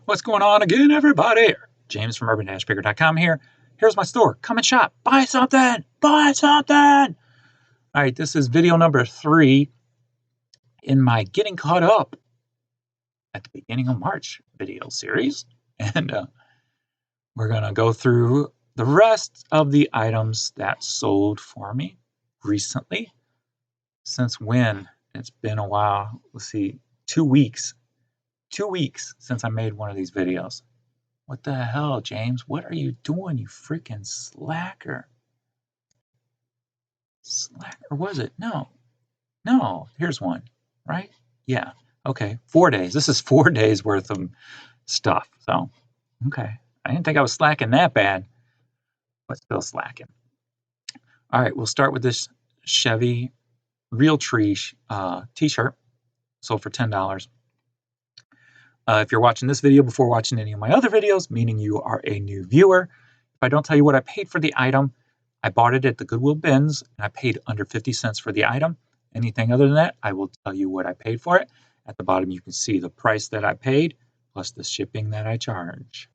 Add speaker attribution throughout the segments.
Speaker 1: What's going on again, everybody? James from urban-bigger.com here. Here's my store. Come and shop. Buy something. Buy something. All right, this is video number 3 in my Getting Caught Up at the beginning of March video series. And we're going to go through the rest of the items that sold for me recently. Since when? It's been a while. Let's see, 2 weeks. 2 weeks since I made one of these videos. What the hell, James? What are you doing, you freaking slacker? Slacker, was it? No. Here's one, right? Yeah. Okay, 4 days. This is 4 days worth of stuff. So, okay. I didn't think I was slacking that bad, but still slacking. All right, we'll start with this Chevy Realtree t-shirt. Sold for $10. If you're watching this video before watching any of my other videos, meaning you are a new viewer, if I don't tell you what I paid for the item, I bought it at the Goodwill bins, and I paid under 50 cents for the item. Anything other than that, I will tell you what I paid for it. At the bottom, you can see the price that I paid, plus the shipping that I charge.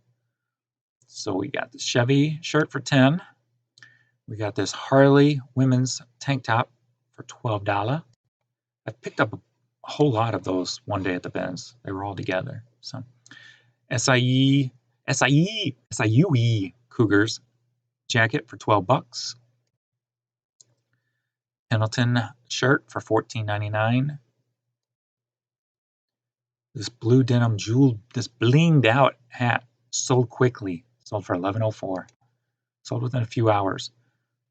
Speaker 1: So we got the Chevy shirt for $10. We got this Harley women's tank top for $12. I picked up a whole lot of those one day at the bins. They were all together. So SIUE Cougars jacket for $12. Pendleton shirt for $14.99. This blue denim jewel, this blinged out hat sold quickly. Sold for $11.04. Sold within a few hours.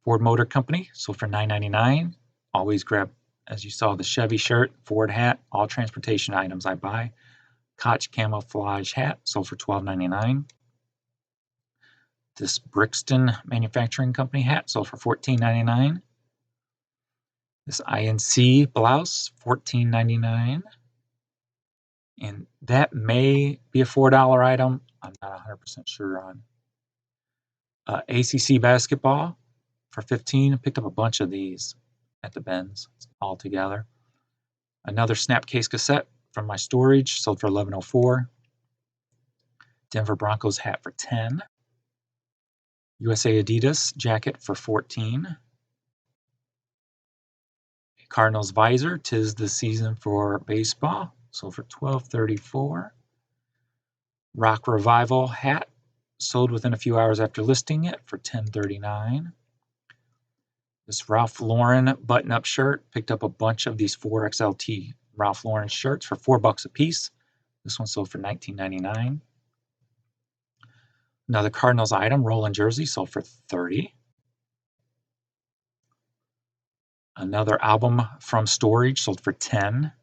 Speaker 1: Ford Motor Company sold for $9.99. Always grab, as you saw, the Chevy shirt, Ford hat, all transportation items I buy. Koch camouflage hat sold for $12.99. This Brixton Manufacturing Company hat sold for $14.99. This INC blouse, $14.99. And that may be a $4 item. I'm not 100% sure on. ACC basketball for $15. I picked up a bunch of these at the bins all together. Another Snapcase cassette from my storage sold for $11.04. Denver Broncos hat for $10. USA Adidas jacket for $14. Cardinals visor, 'tis the season for baseball, sold for $12.34. Rock Revival hat sold within a few hours after listing it for $10.39. This Ralph Lauren button-up shirt, picked up a bunch of these 4XLT Ralph Lauren shirts for $4 a piece. This one sold for $19.99. Another Cardinals item, Roland jersey, sold for $30. Another album from storage sold for $10.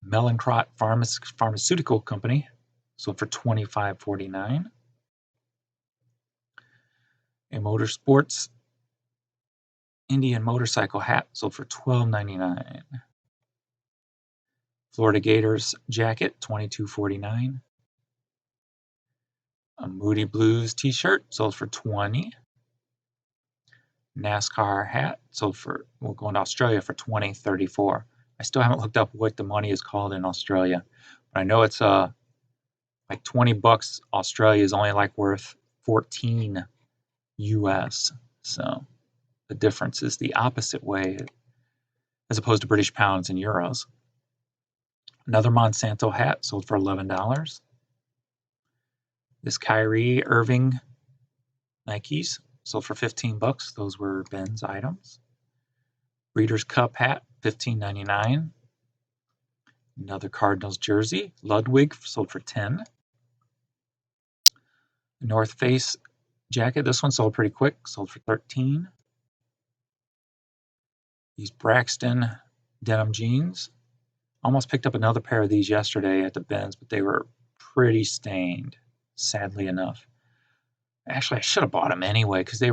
Speaker 1: Mellencrot Pharmaceutical Company sold for $25.49. A Motorsports Indian motorcycle hat sold for $12.99. Florida Gators jacket, $22.49. A Moody Blues t-shirt sold for $20. NASCAR hat sold for, we're going to Australia for $20.34. I still haven't looked up what the money is called in Australia, but I know it's like $20 Australia is only like worth 14 US. So the difference is the opposite way as opposed to British pounds and euros. Another Monsanto hat sold for $11. This Kyrie Irving Nikes sold for $15. Those were Ben's items. Breeders' Cup hat, $15.99. Another Cardinals jersey, Ludwig, sold for $10. North Face jacket, this one sold pretty quick, sold for $13. These Braxton denim jeans. Almost picked up another pair of these yesterday at the bins, but they were pretty stained, sadly enough. Actually, I should have bought them anyway because they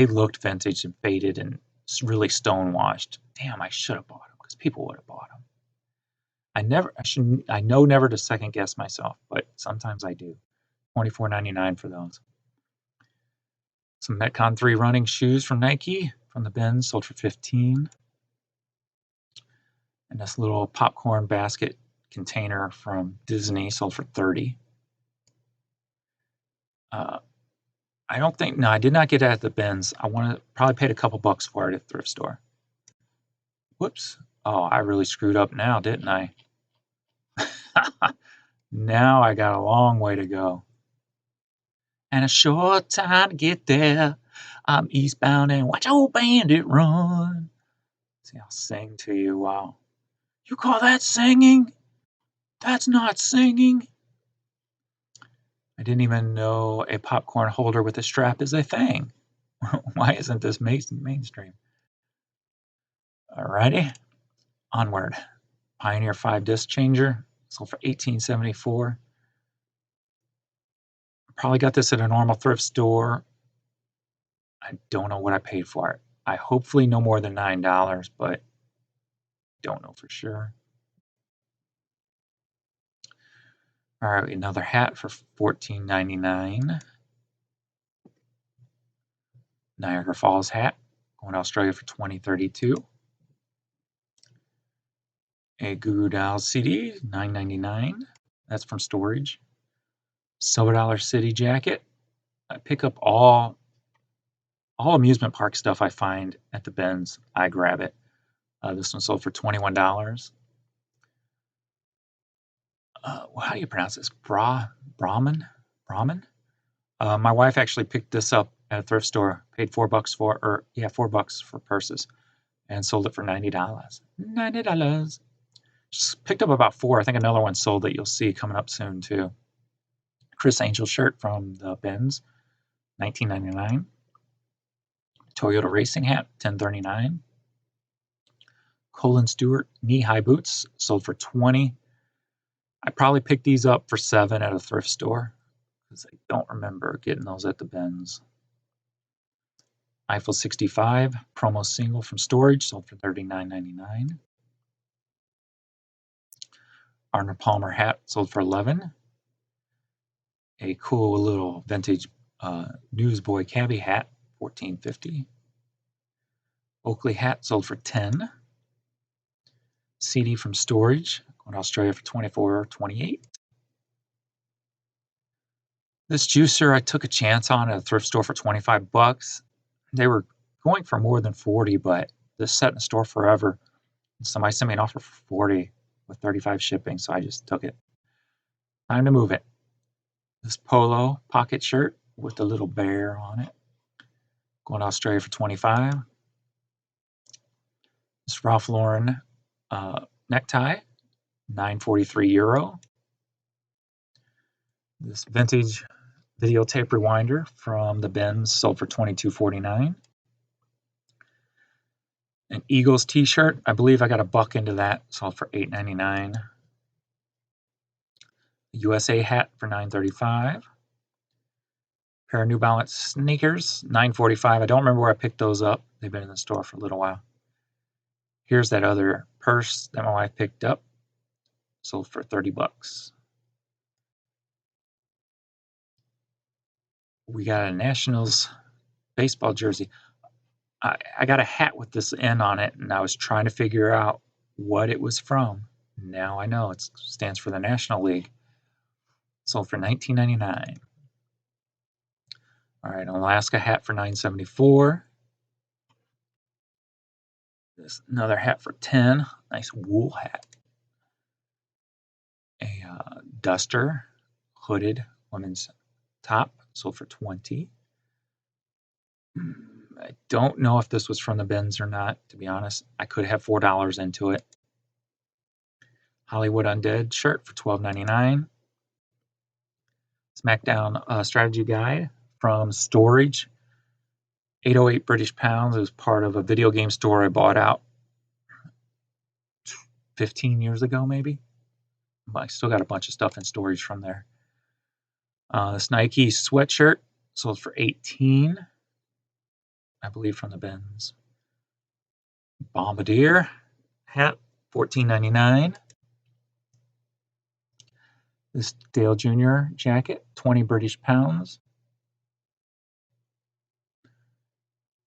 Speaker 1: looked vintage and faded and really stonewashed. Damn, I should have bought them because people would have bought them. I know never to second guess myself, but sometimes I do. $24.99 for those. Some Metcon 3 running shoes from Nike from the bins sold for $15. And this little popcorn basket container from Disney, sold for $30. I don't think, no, I did not get it at the bins. Probably paid a couple bucks for it at the thrift store. Whoops. Oh, I really screwed up now, didn't I? Now I got a long way to go. And a short time to get there. I'm eastbound and watch old bandit run. See, I'll sing to you. Wow. You call that singing? That's not singing. I didn't even know a popcorn holder with a strap is a thing. Why isn't this mainstream? Alrighty, onward. Pioneer 5 disc changer, sold for $18.74. Probably got this at a normal thrift store. I don't know what I paid for it. I hopefully no more than $9, but don't know for sure. All right, another hat for $14.99. Niagara Falls hat, going to Australia for $20.32. A Goo Goo Dolls CD, $9.99. That's from Storage. Silver Dollar City jacket. I pick up all amusement park stuff I find at the bins. I grab it. This one sold for $21. How do you pronounce this? Brahman? My wife actually picked this up at a thrift store. Paid $4 $4 for purses, and sold it for $90. $90. Just picked up about 4. I think another one sold that you'll see coming up soon too. Chris Angel shirt from the bins, $19.99. Toyota racing hat, $10.39. Colin Stewart knee-high boots, sold for $20. I probably picked these up for $7 at a thrift store because I don't remember getting those at the bins. Eiffel 65 promo single from Storage, sold for $39.99. Arnold Palmer hat, sold for $11. A cool little vintage Newsboy cabbie hat, $14.50. Oakley hat sold for $10. CD from Storage, going to Australia for $24.28. This juicer I took a chance on at a thrift store for $25. They were going for more than $40, but this sat in the store forever. Somebody sent me an offer for $40 with $35 shipping, so I just took it. Time to move it. This polo pocket shirt with the little bear on it, going to Australia for $25. This Ralph Lauren necktie, €9.43. This vintage videotape rewinder from the bins sold for $22.49. An Eagles t-shirt, I believe I got $1 into that, sold for $8.99. USA hat for $9.35. Pair of New Balance sneakers, $9.45. I don't remember where I picked those up. They've been in the store for a little while. Here's that other purse that my wife picked up, sold for $30. We got a Nationals baseball jersey. I got a hat with this N on it, and I was trying to figure out what it was from. Now I know. It stands for the National League. Sold for $19.99. All right, an Alaska hat for $9.74. This another hat for $10. Nice wool hat. A duster, hooded women's top, sold for $20. I don't know if this was from the bins or not, to be honest. I could have $4 into it. Hollywood Undead shirt for $12.99. SmackDown strategy guide from Storage, 808 British pounds. It was part of a video game store I bought out 15 years ago, maybe. But I still got a bunch of stuff in Storage from there. This Nike sweatshirt sold for $18, I believe, from the bins. Bombardier hat, $14.99. This Dale Jr. jacket, 20 British pounds.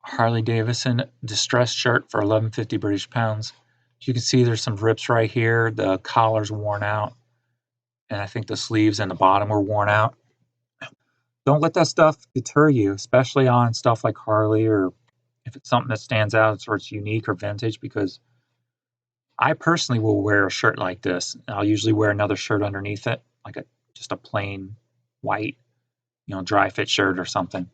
Speaker 1: Harley Davidson distressed shirt for 11.50 British pounds. You can see there's some rips right here. The collar's worn out, and I think the sleeves and the bottom were worn out. Don't let that stuff deter you, especially on stuff like Harley, or if it's something that stands out or it's unique or vintage, because I personally will wear a shirt like this. I'll usually wear another shirt underneath it, like just a plain white, dry fit shirt or something.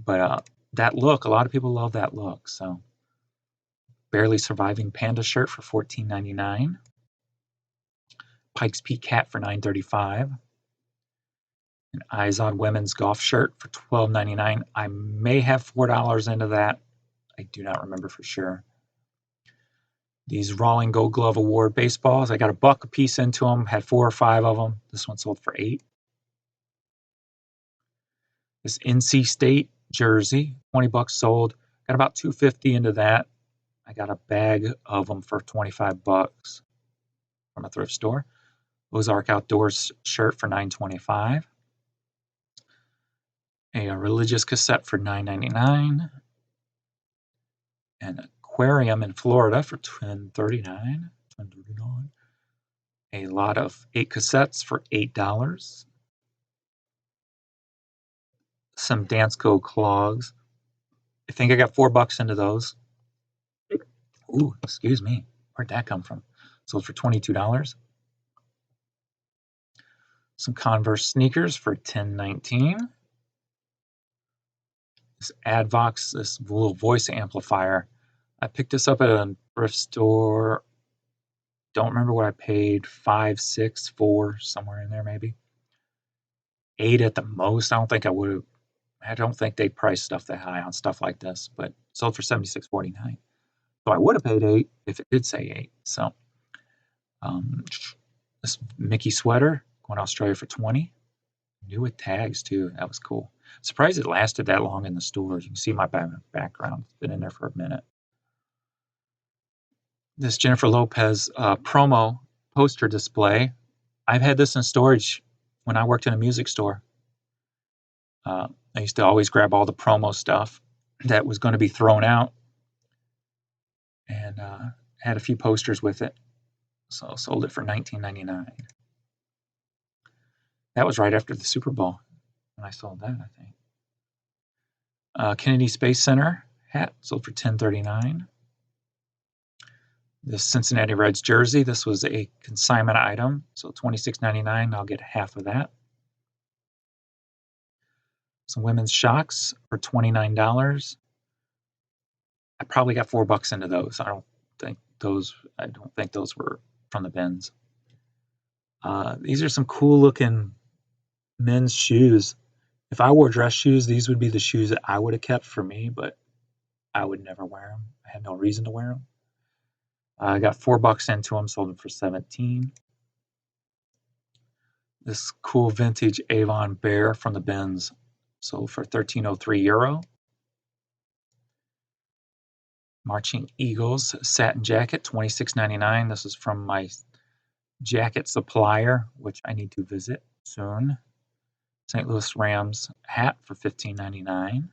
Speaker 1: But that look, a lot of people love that look. So, Barely Surviving Panda shirt for $14.99. Pikes Peak hat for $9.35. An Izod women's golf shirt for $12.99. I may have $4 into that. I do not remember for sure. These Rawling Gold Glove Award baseballs, I got $1 a piece into them, had 4 or 5 of them. This one sold for $8. This NC State jersey, $20 sold. Got about $2.50 into that. I got a bag of them for $25 from a thrift store. Ozark Outdoors shirt for $9.25. A religious cassette for $9.99. An aquarium in Florida for $10.39. A lot of 8 cassettes for $8. Some Dansko clogs. I think I got $4 into those. Ooh, excuse me. Where'd that come from? Sold for $22. Some Converse sneakers for $10.19. This Advox, this little voice amplifier. I picked this up at a thrift store. Don't remember what I paid. 5, 6, 4, somewhere in there maybe. 8 at the most. I don't think they price stuff that high on stuff like this, but sold for $76.49. So I would have paid 8 if it did say 8. So this Mickey sweater going to Australia for $20. New with tags too. That was cool. Surprised it lasted that long in the stores. You can see my background. It's been in there for a minute. This Jennifer Lopez promo poster display. I've had this in storage when I worked in a music store. I used to always grab all the promo stuff that was going to be thrown out, and had a few posters with it. So sold it for $19.99. That was right after the Super Bowl when I sold that, I think. Kennedy Space Center hat sold for $10.39. This Cincinnati Reds jersey, this was a consignment item, so $26.99. I'll get half of that. Some women's shocks for $29. I probably got $4 into those. I don't think those were from the bins. These are some cool looking men's shoes. If I wore dress shoes, these would be the shoes that I would have kept for me, but I would never wear them. I had no reason to wear them. I got $4 into them, sold them for 17. This cool vintage Avon Bear from the bins sold for €13.03. Marching Eagles satin jacket, $26.99. This is from my jacket supplier, which I need to visit soon. St. Louis Rams hat for $15.99.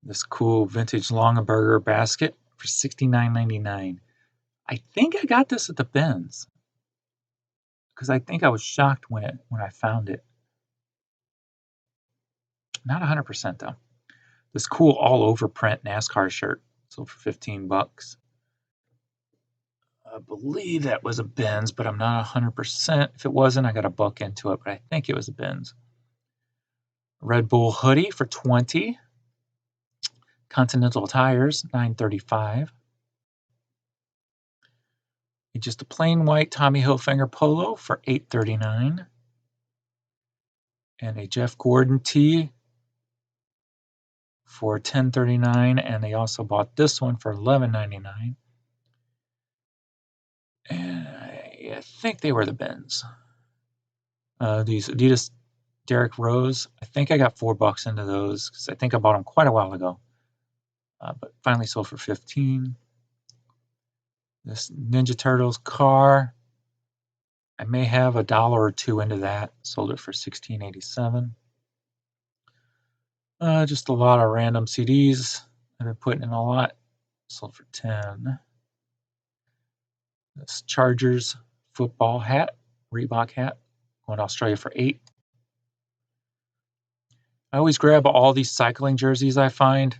Speaker 1: This cool vintage Longaberger basket for $69.99. I think I got this at the bins because I think I was shocked when I found it. Not 100% though. This cool all over print NASCAR shirt sold for $15. I believe that was a bins, but I'm not 100%. If it wasn't, I got $1 into it, but I think it was a bins. Red Bull hoodie for $20. Continental Tires, $9.35. Just a plain white Tommy Hilfiger polo for $8.39. And a Jeff Gordon tee for $10.39. And they also bought this one for $11.99. And I think they were the bins. These Adidas Derrick Rose, I think I got $4 into those because I think I bought them quite a while ago. But finally sold for $15. This Ninja Turtles car, I may have $1 or $2 into that. Sold it for $16.87. Just a lot of random CDs. I've been putting in a lot. sold for 10. This Chargers football hat, Reebok hat, going to Australia for 8. I always grab all these cycling jerseys I find.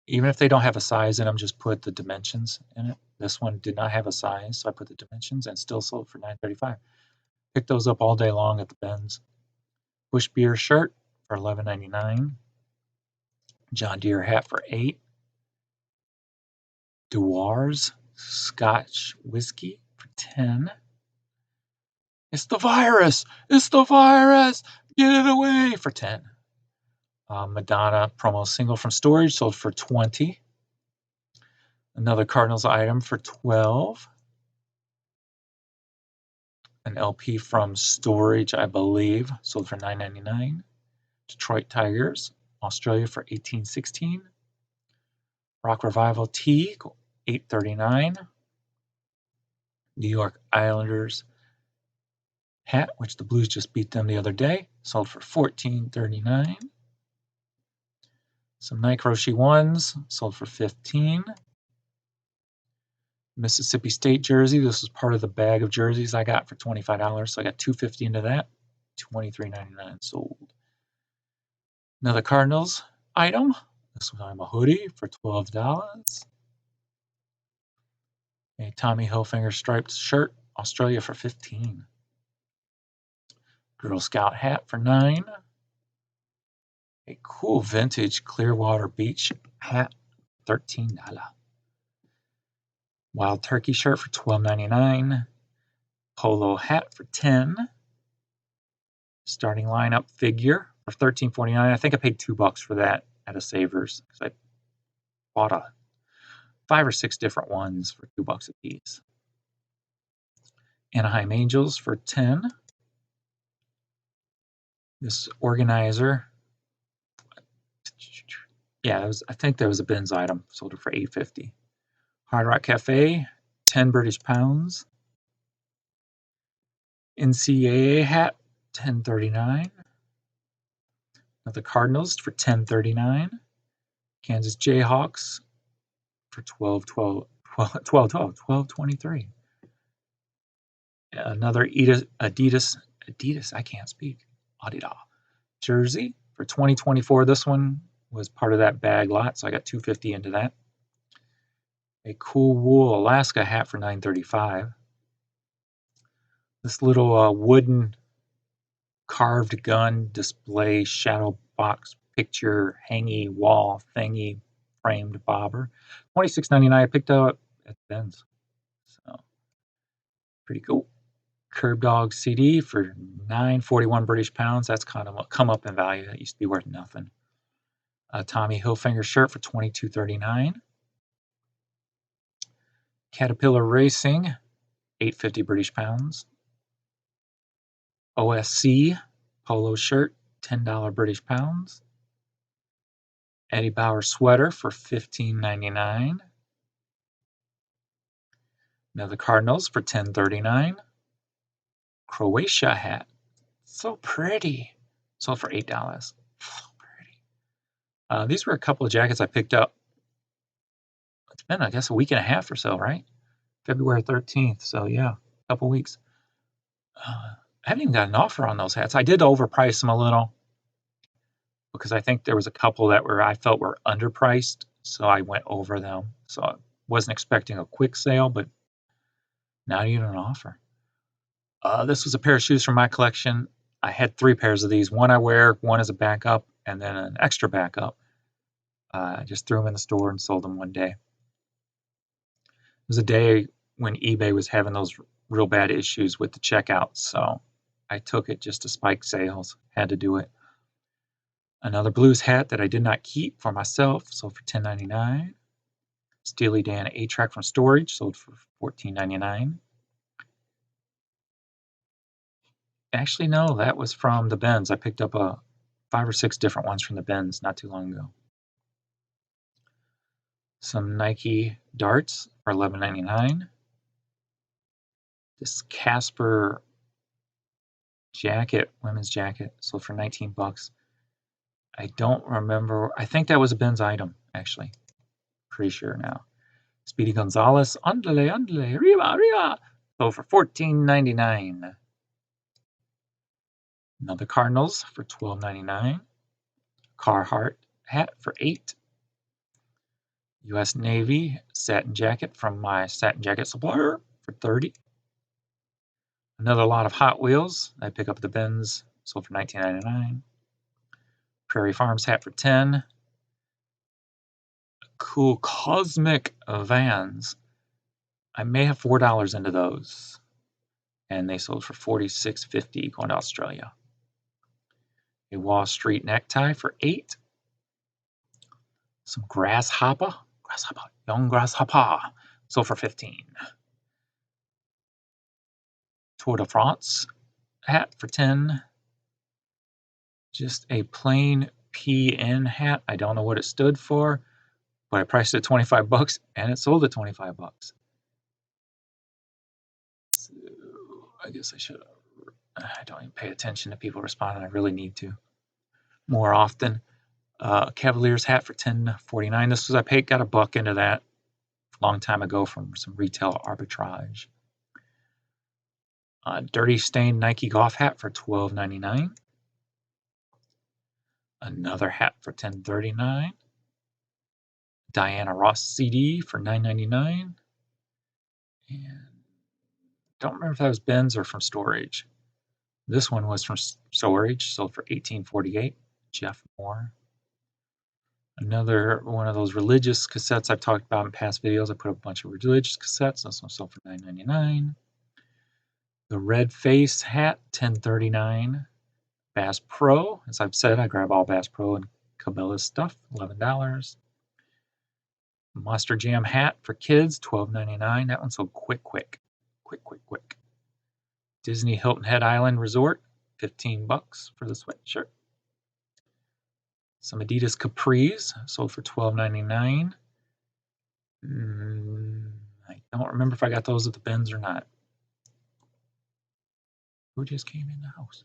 Speaker 1: Even if they don't have a size in them, just put the dimensions in it. This one did not have a size, so I put the dimensions and still sold for $9.35. Picked those up all day long at the bins. Bush Beer shirt for $11.99. John Deere hat for $8. Dewar's Scotch whiskey for $10. It's the virus! It's the virus! Get it away for $10. Madonna promo single from Storage sold for $20. Another Cardinals item for $12. An LP from Storage, I believe, sold for $9.99. Detroit Tigers, Australia for $18.16. Rock Revival tee, $8.39. New York Islanders hat, which the Blues just beat them the other day, sold for $14.39. Some Nike Roshi ones sold for $15. Mississippi State jersey. This was part of the bag of jerseys I got for $25, so I got $2.50 into that. $23.99 sold. Another Cardinals item. This one I'm a hoodie for $12. A Tommy Hilfiger striped shirt, Australia for $15. Girl Scout hat for $9. A cool vintage Clearwater Beach hat, $13. Wild Turkey shirt for $12.99. Polo hat for $10. Starting lineup figure for $13.49. I think I paid $2 for that at a Savers because I bought 5 or 6 different ones for $2 a piece. Anaheim Angels for $10. This organizer, I think there was a bins item, sold it for $8.50. Hard Rock Cafe, 10 British pounds. NCAA hat, $10.39. Another Cardinals for $10.39. Kansas Jayhawks for $12.23. Another Adidas, I can't speak, Adidas jersey for $20.24. This one was part of that bag lot, so I got $2.50 into that. A cool wool Alaska hat for $9.35. This little wooden carved gun display shadow box picture hangy wall thingy framed bobber, $26.99. I picked up at Ben's, so pretty cool. Curb Dog CD for $9.41 British pounds. That's kind of come up in value. That used to be worth nothing. A Tommy Hilfiger shirt for $22.39. Caterpillar Racing, $8.50 British pounds. OSC polo shirt, $10 British pounds. Eddie Bauer sweater for $15.99. Another Cardinals for $10.39. Croatia hat, so pretty, sold for $8. So pretty. These were a couple of jackets I picked up. It's been, I guess, a week and a half or so, right? February 13th, so yeah, a couple weeks. I haven't even got an offer on those hats. I did overprice them a little because I think there was a couple that I felt were underpriced, so I went over them. So I wasn't expecting a quick sale, but not even an offer. This was a pair of shoes from my collection. I had 3 pairs of these. One I wear, one as a backup, and then an extra backup. I just threw them in the store and sold them one day. It was a day when eBay was having those real bad issues with the checkouts, so I took it just to spike sales. Had to do it. Another Blues hat that I did not keep for myself, sold for $10.99. Steely Dan 8-track from Storage, sold for $14.99. Actually, no, that was from the bins. I picked up 5 or 6 different ones from the bins not too long ago. Some Nike darts for $11.99. This Casper jacket, women's jacket, sold for $19. I don't remember. I think that was a bins item, actually. Pretty sure now. Speedy Gonzalez, andale, andale, arriba, arriba. So for $14.99. Another Cardinals for $12.99. Carhartt hat for $8. U.S. Navy satin jacket from my satin jacket supplier for $30. Another lot of Hot Wheels. I pick up the bins, sold for $19.99. Prairie Farms hat for $10. Cool Cosmic Vans. I may have $4 into those, and they sold for $46.50 going to Australia. A Wall Street necktie for $8. Some grasshopper, young grasshopper, sold for $15. Tour de France hat for $10. Just a plain PN hat. I don't know what it stood for, but I priced it at $25 and it sold at $25. So I guess I don't even pay attention to people responding. I really need to more often. Cavaliers hat for $10.49. This was, got $1 into that a long time ago from some retail arbitrage. Dirty stained Nike golf hat for $12.99. Another hat for $10.39. Diana Ross CD for $9.99. And don't remember if that was Ben's or from storage. This one was from storage, sold for $18.48. Jeff Moore. Another one of those religious cassettes I've talked about in past videos. I put up a bunch of religious cassettes. This one sold for $9.99. The red face hat, $10.39. Bass Pro, as I've said, I grab all Bass Pro and Cabela's stuff, $11. Monster Jam hat for kids, $12.99. That one sold quick. Disney Hilton Head Island Resort, $15 for the sweatshirt. Some Adidas Capris sold for $12.99. I don't remember if I got those at the bins or not. Who just came in the house?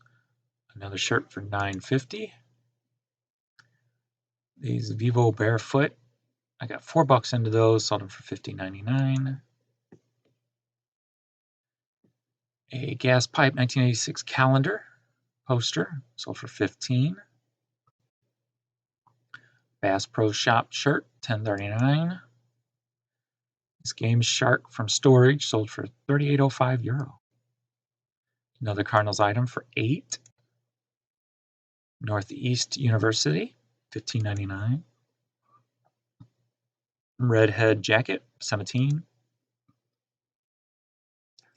Speaker 1: Another shirt for $9.50. These Vivo Barefoot. I got $4 into those, sold them for $15.99. A Gas Pipe 1986 calendar poster, sold for $15. Bass Pro Shop shirt, $10.39. This Game Shark from storage sold for €38.05. Another Cardinals item for $8. Northeast University, $15.99. Redhead jacket, $17.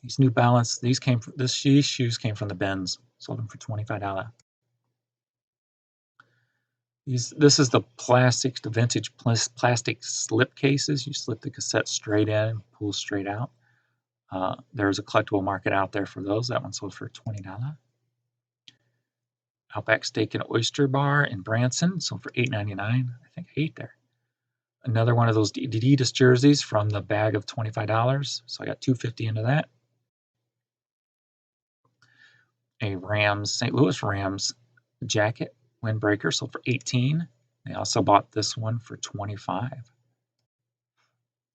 Speaker 1: These New Balance, these shoes came from the bins. Sold them for $25. This is the vintage plastic slip cases. You slip the cassette straight in and pull straight out. There's a collectible market out there for those. That one sold for $20. Outback Steak and Oyster Bar in Branson sold for $8.99. I think I ate there. Another one of those Adidas jerseys from the bag of $25. So I got $2.50 into that. A St. Louis Rams jacket, windbreaker, sold for $18. They also bought this one for $25.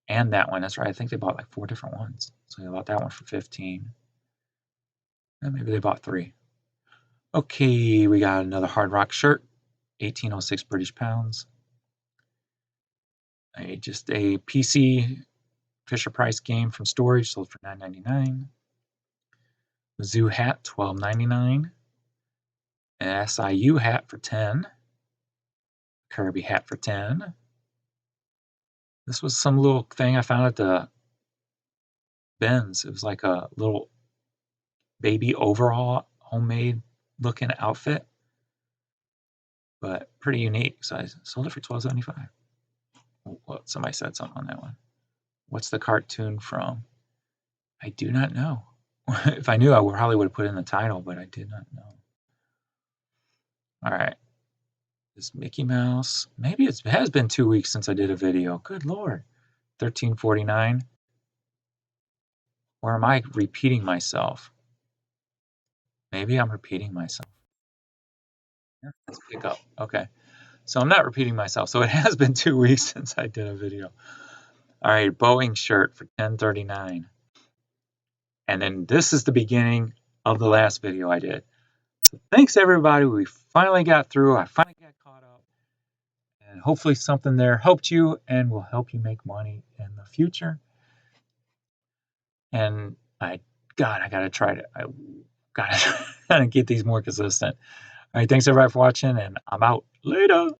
Speaker 1: And that one, that's right. I think they bought like 4 different ones. So they bought that one for $15. And maybe they bought 3. Okay, we got another Hard Rock shirt, 1806 British pounds. Just a PC Fisher-Price game from storage, sold for $9.99. Mizzou hat, $12.99. An SIU hat for $10. Kirby hat for $10. This was some little thing I found at the Ben's. It was like a little baby overall, homemade looking outfit, but pretty unique. So I sold it for $12.75. Well, somebody said something on that one. What's the cartoon from? I do not know. If I knew, I probably would have put it in the title, but I did not know. All right. This Mickey Mouse. Maybe it has been 2 weeks since I did a video. Good Lord. $13.49. Or am I repeating myself? Maybe I'm repeating myself. Let's pick up. Okay. So I'm not repeating myself. So it has been 2 weeks since I did a video. All right, Boeing shirt for $10.39. And then this is the beginning of the last video I did. So thanks everybody. We finally got through. I finally got caught up. And hopefully something there helped you and will help you make money in the future. And I gotta try to, I gotta get these more consistent. All right, thanks everybody for watching, and I'm out. Later.